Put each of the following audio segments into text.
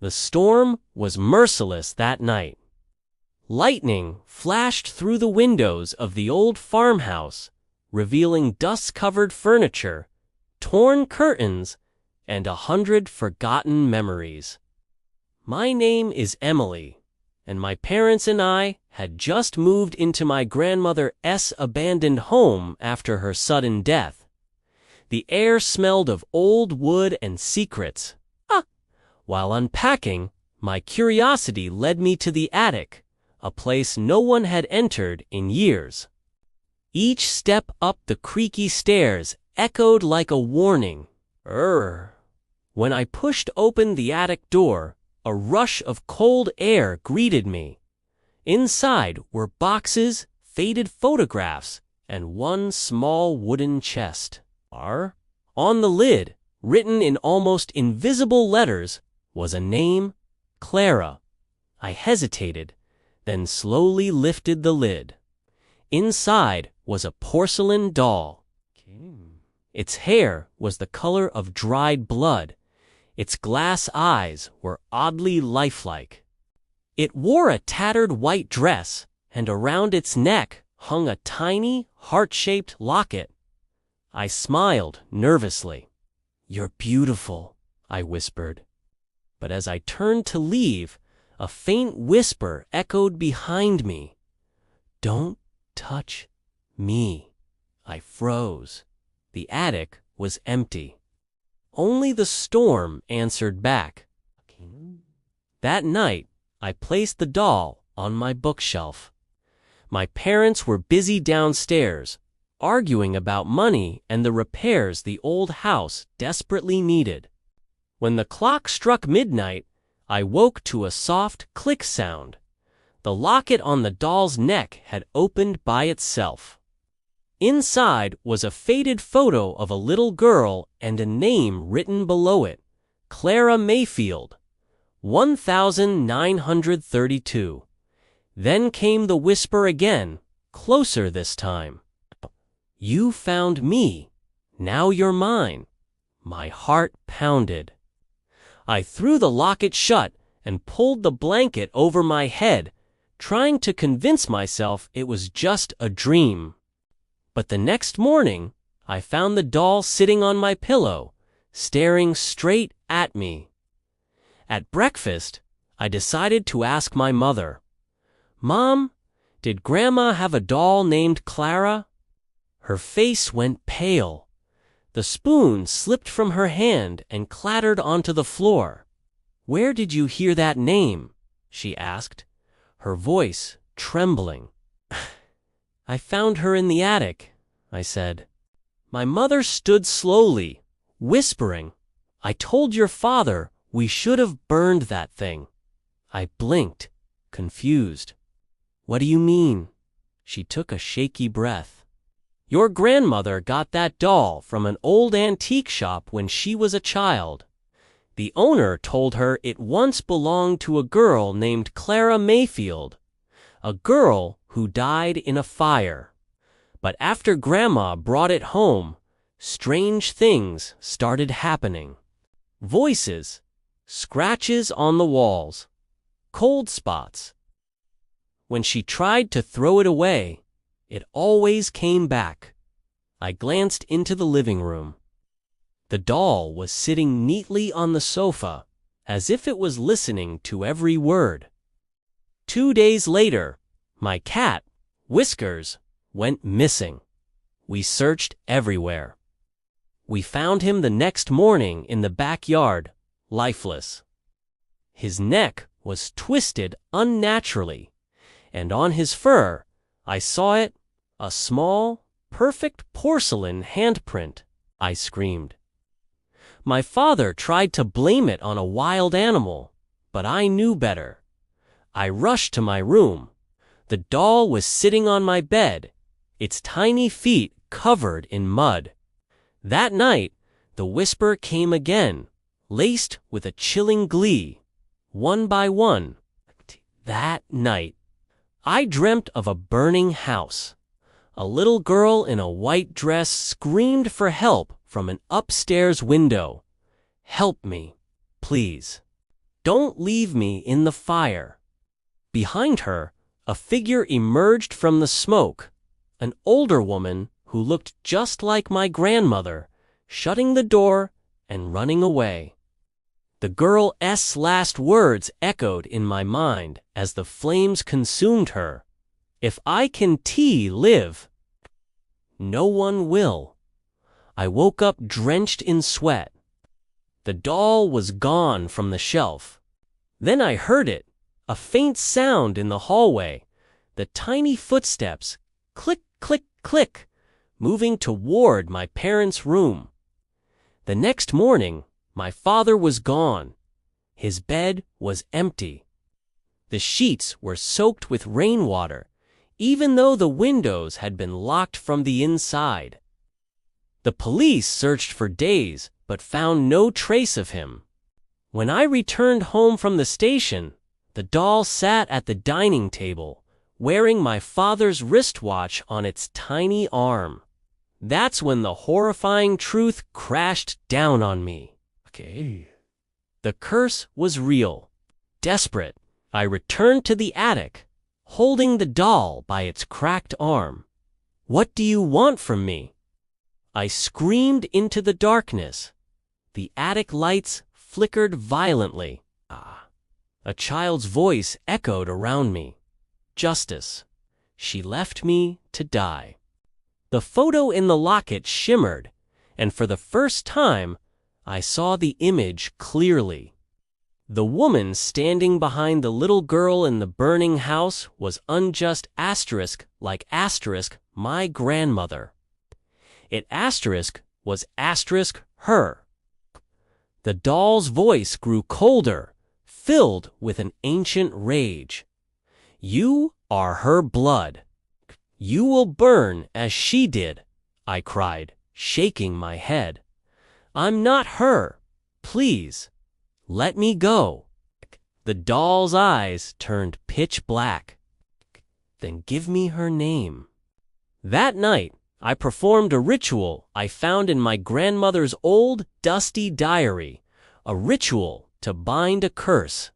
The storm was merciless that night. Lightning flashed through the windows of the old farmhouse, revealing dust-covered furniture, torn curtains, and 100 forgotten memories. My name is Emily, and my parents and I had just moved into my grandmother's abandoned home after her sudden death. The air smelled of old wood and secrets. While unpacking, my curiosity led me to the attic, a place no one had entered in years. Each step up the creaky stairs echoed like a warning. When I pushed open the attic door, a rush of cold air greeted me. Inside were boxes, faded photographs, and one small wooden chest. On the lid, written in almost invisible letters, was a name, Clara. I hesitated, then slowly lifted the lid. Inside was a porcelain doll. Its hair was the color of dried blood. Its glass eyes were oddly lifelike. It wore a tattered white dress, and around its neck hung a tiny, heart-shaped locket. I smiled nervously. "You're beautiful," I whispered. But as I turned to leave, a faint whisper echoed behind me. "Don't touch me." I froze. The attic was empty. Only the storm answered back. That night, I placed the doll on my bookshelf. My parents were busy downstairs, arguing about money and the repairs the old house desperately needed. When the clock struck midnight, I woke to a soft click sound. The locket on the doll's neck had opened by itself. Inside was a faded photo of a little girl and a name written below it, Clara Mayfield, 1932. Then came the whisper again, closer this time. "You found me. Now you're mine." My heart pounded. I threw the locket shut and pulled the blanket over my head, trying to convince myself it was just a dream. But the next morning, I found the doll sitting on my pillow, staring straight at me. At breakfast, I decided to ask my mother, "Mom, did Grandma have a doll named Clara?" Her face went pale. The spoon slipped from her hand and clattered onto the floor. "Where did you hear that name?" she asked, her voice trembling. "I found her in the attic," I said. My mother stood slowly, whispering, "I told your father we should have burned that thing." I blinked, confused. "What do you mean?" She took a shaky breath. "Your grandmother got that doll from an old antique shop when she was a child. The owner told her it once belonged to a girl named Clara Mayfield, a girl who died in a fire. But after Grandma brought it home, strange things started happening. Voices, scratches on the walls, cold spots. When she tried to throw it away, it always came back." I glanced into the living room. The doll was sitting neatly on the sofa, as if it was listening to every word. 2 days later, my cat, Whiskers, went missing. We searched everywhere. We found him the next morning in the backyard, lifeless. His neck was twisted unnaturally, and on his fur, I saw it, a small, perfect porcelain handprint. I screamed. My father tried to blame it on a wild animal, but I knew better. I rushed to my room. The doll was sitting on my bed, its tiny feet covered in mud. That night, the whisper came again, laced with a chilling glee. One by one. That night, I dreamt of a burning house. A little girl in a white dress screamed for help from an upstairs window. "Help me, please. Don't leave me in the fire." Behind her, a figure emerged from the smoke, an older woman who looked just like my grandmother, shutting the door and running away. The girl's last words echoed in my mind as the flames consumed her. "If I can live, no one will." I woke up drenched in sweat. The doll was gone from the shelf. Then I heard it, a faint sound in the hallway, the tiny footsteps, click, click, click, moving toward my parents' room. The next morning, my father was gone. His bed was empty. The sheets were soaked with rainwater, even though the windows had been locked from the inside. The police searched for days, but found no trace of him. When I returned home from the station, the doll sat at the dining table, wearing my father's wristwatch on its tiny arm. That's when the horrifying truth crashed down on me. The curse was real. Desperate, I returned to the attic, holding the doll by its cracked arm. "What do you want from me?" I screamed into the darkness. The attic lights flickered violently. A child's voice echoed around me. "Justice. She left me to die." The photo in the locket shimmered, and for the first time, I saw the image clearly. The woman standing behind the little girl in the burning house was unjust like my grandmother. It was her. The doll's voice grew colder, filled with an ancient rage. "You are her blood. You will burn as she did," I cried, shaking my head. "I'm not her. Please, let me go." The doll's eyes turned pitch black. "Then give me her name." That night, I performed a ritual I found in my grandmother's old, dusty diary, a ritual to bind a curse.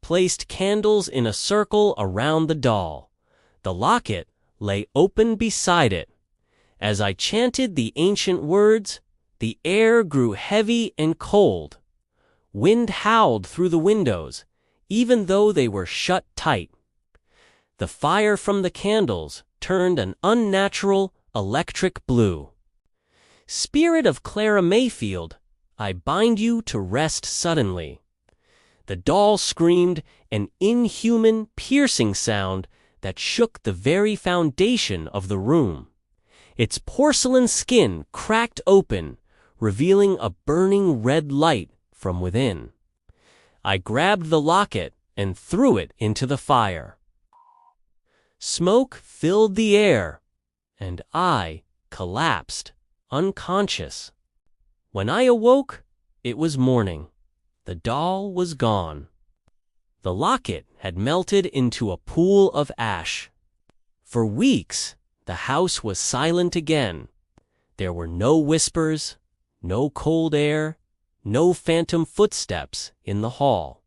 Placed candles in a circle around the doll. The locket lay open beside it. As I chanted the ancient words, the air grew heavy and cold. Wind howled through the windows, even though they were shut tight. The fire from the candles turned an unnatural electric blue. "Spirit of Clara Mayfield, I bind you to rest suddenly." The doll screamed, an inhuman, piercing sound that shook the very foundation of the room. Its porcelain skin cracked open, revealing a burning red light from within. I grabbed the locket and threw it into the fire. Smoke filled the air, and I collapsed, unconscious. When I awoke, it was morning. The doll was gone. The locket had melted into a pool of ash. For weeks, the house was silent again. There were no whispers, no cold air, no phantom footsteps in the hall.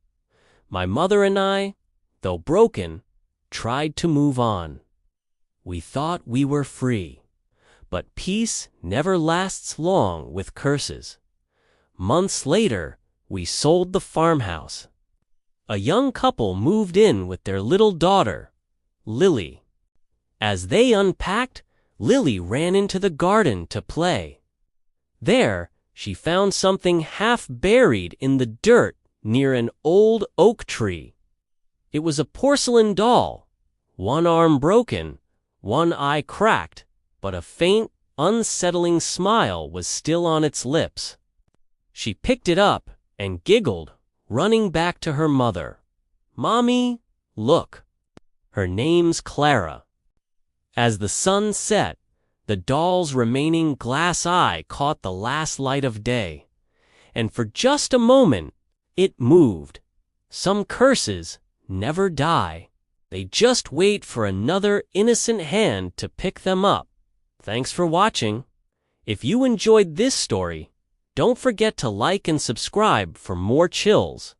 My mother and I, though broken, tried to move on. We thought we were free, but peace never lasts long with curses. Months later, we sold the farmhouse. A young couple moved in with their little daughter, Lily. As they unpacked, Lily ran into the garden to play. There, she found something half buried in the dirt near an old oak tree. It was a porcelain doll, one arm broken, one eye cracked, but a faint, unsettling smile was still on its lips. She picked it up and giggled, running back to her mother. "Mommy, look. Her name's Clara." As the sun set, the doll's remaining glass eye caught the last light of day, and for just a moment, it moved. Some curses never die. They just wait for another innocent hand to pick them up. Thanks for watching. If you enjoyed this story, don't forget to like and subscribe for more chills.